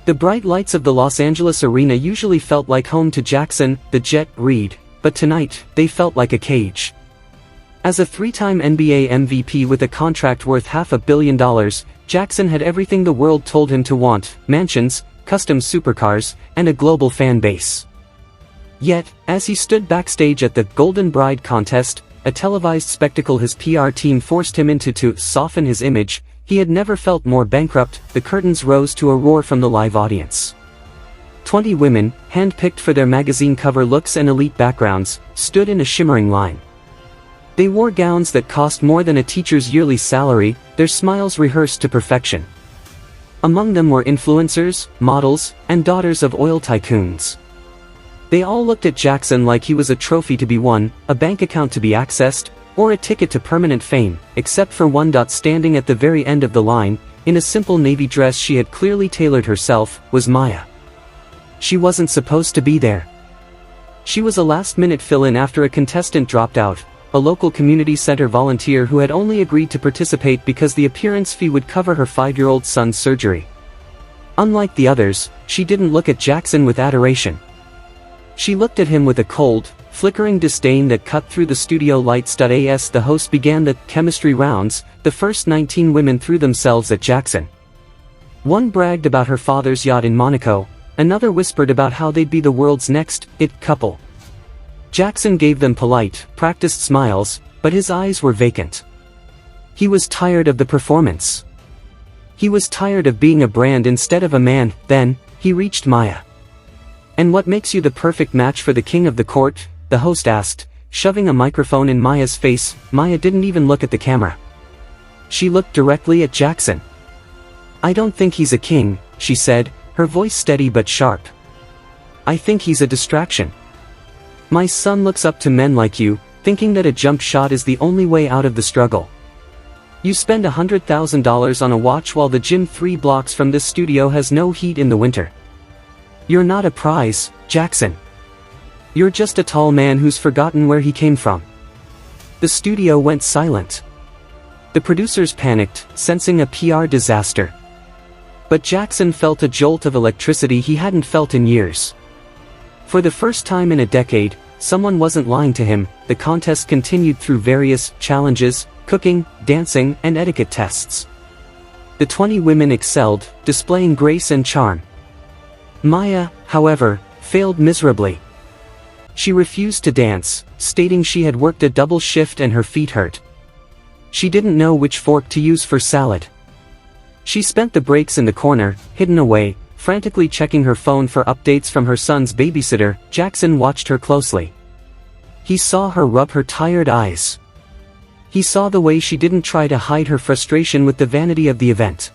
The bright lights of the Los Angeles arena usually felt like home to Jaxon, the Jet, Reed, but tonight, they felt like a cage. As a three-time NBA MVP with a contract worth $500 million, Jaxon had everything the world told him to want: mansions, custom supercars, and a global fan base. Yet, as he stood backstage at the Golden Bride contest, a televised spectacle his PR team forced him into to soften his image, he had never felt more bankrupt. The curtains rose to a roar from the live audience. 20 women, hand-picked for their magazine cover looks and elite backgrounds, stood in a shimmering line. They wore gowns that cost more than a teacher's yearly salary, their smiles rehearsed to perfection. Among them were influencers, models, and daughters of oil tycoons. They all looked at Jaxon like he was a trophy to be won, a bank account to be accessed, or a ticket to permanent fame, except for one. Standing at the very end of the line, in a simple navy dress she had clearly tailored herself, was Maya. She wasn't supposed to be there. She was a last-minute fill-in after a contestant dropped out, a local community center volunteer who had only agreed to participate because the appearance fee would cover her 5-year-old son's surgery. Unlike the others, she didn't look at Jaxon with adoration. She looked at him with a cold, flickering disdain that cut through the studio lights. As the host began the chemistry rounds, the first 19 women threw themselves at Jaxon. One bragged about her father's yacht in Monaco, another whispered about how they'd be the world's next it couple. Jaxon gave them polite, practiced smiles, but his eyes were vacant. He was tired of the performance. He was tired of being a brand instead of a man. Then, he reached Maya. "And what makes you the perfect match for the king of the court?" the host asked, shoving a microphone in Maya's face. Maya didn't even look at the camera. She looked directly at Jaxon. "I don't think he's a king," she said, her voice steady but sharp. "I think he's a distraction. My son looks up to men like you, thinking that a jump shot is the only way out of the struggle. You spend $100,000 on a watch while the gym 3 blocks from this studio has no heat in the winter. You're not a prize, Jaxon. You're just a tall man who's forgotten where he came from." The studio went silent. The producers panicked, sensing a PR disaster. But Jaxon felt a jolt of electricity he hadn't felt in years. For the first time in a decade, someone wasn't lying to him. The contest continued through various challenges, cooking, dancing, and etiquette tests. The 20 women excelled, displaying grace and charm. Maya, however, failed miserably. She refused to dance, stating she had worked a double shift and her feet hurt. She didn't know which fork to use for salad. She spent the breaks in the corner, hidden away, frantically checking her phone for updates from her son's babysitter. Jaxon watched her closely. He saw her rub her tired eyes. He saw the way she didn't try to hide her frustration with the vanity of the event.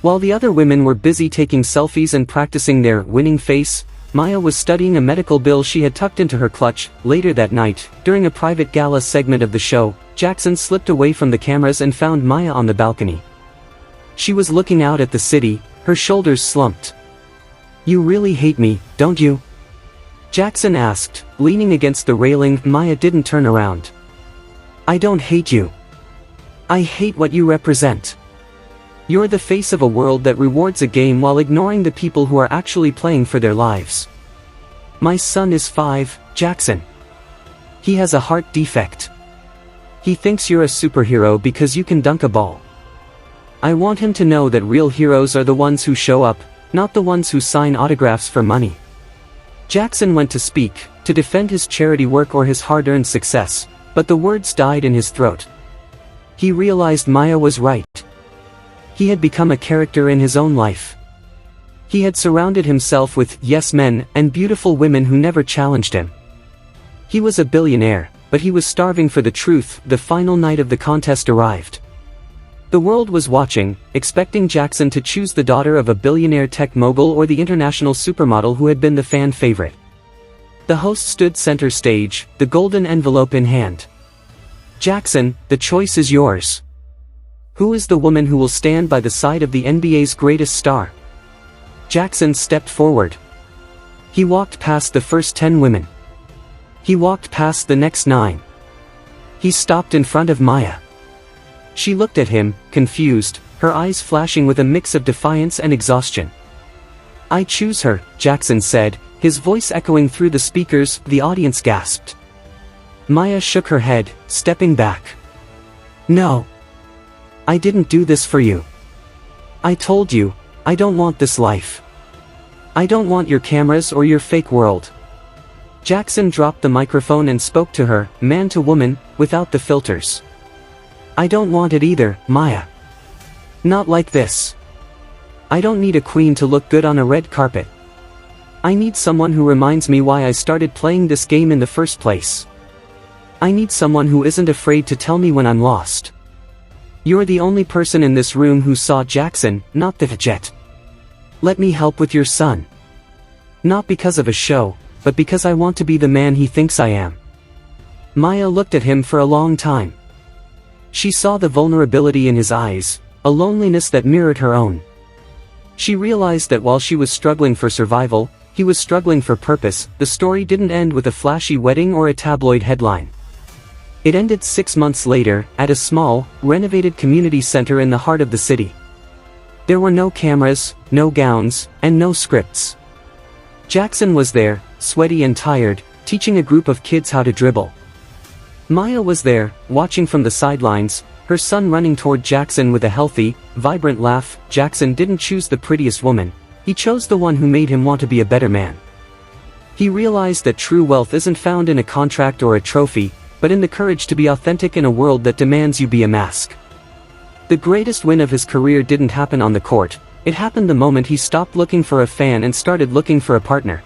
While the other women were busy taking selfies and practicing their winning face, Maya was studying a medical bill she had tucked into her clutch. Later that night, during a private gala segment of the show, Jaxon slipped away from the cameras and found Maya on the balcony. She was looking out at the city, her shoulders slumped. "You really hate me, don't you?" Jaxon asked, leaning against the railing. Maya didn't turn around. "I don't hate you. I hate what you represent. You're the face of a world that rewards a game while ignoring the people who are actually playing for their lives. My son is 5, Jaxon. He has a heart defect. He thinks you're a superhero because you can dunk a ball. I want him to know that real heroes are the ones who show up, not the ones who sign autographs for money." Jaxon went to speak, to defend his charity work or his hard-earned success, but the words died in his throat. He realized Maya was right. He had become a character in his own life. He had surrounded himself with yes men and beautiful women who never challenged him. He was a billionaire, but he was starving for the truth. The final night of the contest arrived. The world was watching, expecting Jaxon to choose the daughter of a billionaire tech mogul or the international supermodel who had been the fan favorite. The host stood center stage, the golden envelope in hand. "Jaxon, the choice is yours. Who is the woman who will stand by the side of the NBA's greatest star?" Jaxon stepped forward. He walked past the first 10 women. He walked past the next 9. He stopped in front of Maya. She looked at him, confused, her eyes flashing with a mix of defiance and exhaustion. I choose her, Jaxon said, his voice echoing through the speakers. The audience gasped. Maya shook her head, stepping back. No. I didn't do this for you. I told you, I don't want this life. I don't want your cameras or your fake world. Jaxon dropped the microphone and spoke to her, man to woman, without the filters. I don't want it either, Maya. Not like this. I don't need a queen to look good on a red carpet. I need someone who reminds me why I started playing this game in the first place. I need someone who isn't afraid to tell me when I'm lost. You're the only person in this room who saw Jaxon, not the Etiquette. Let me help with your son. Not because of a show, but because I want to be the man he thinks I am. Maya looked at him for a long time. She saw the vulnerability in his eyes, a loneliness that mirrored her own. She realized that while she was struggling for survival, he was struggling for purpose. The story didn't end with a flashy wedding or a tabloid headline. It ended 6 months later, at a small, renovated community center in the heart of the city. There were no cameras, no gowns, and no scripts. Jaxon was there, sweaty and tired, teaching a group of kids how to dribble. Maya was there, watching from the sidelines, her son running toward Jaxon with a healthy, vibrant laugh. Jaxon didn't choose the prettiest woman, he chose the one who made him want to be a better man. He realized that true wealth isn't found in a contract or a trophy, but in the courage to be authentic in a world that demands you be a mask. The greatest win of his career didn't happen on the court, it happened the moment he stopped looking for a fan and started looking for a partner.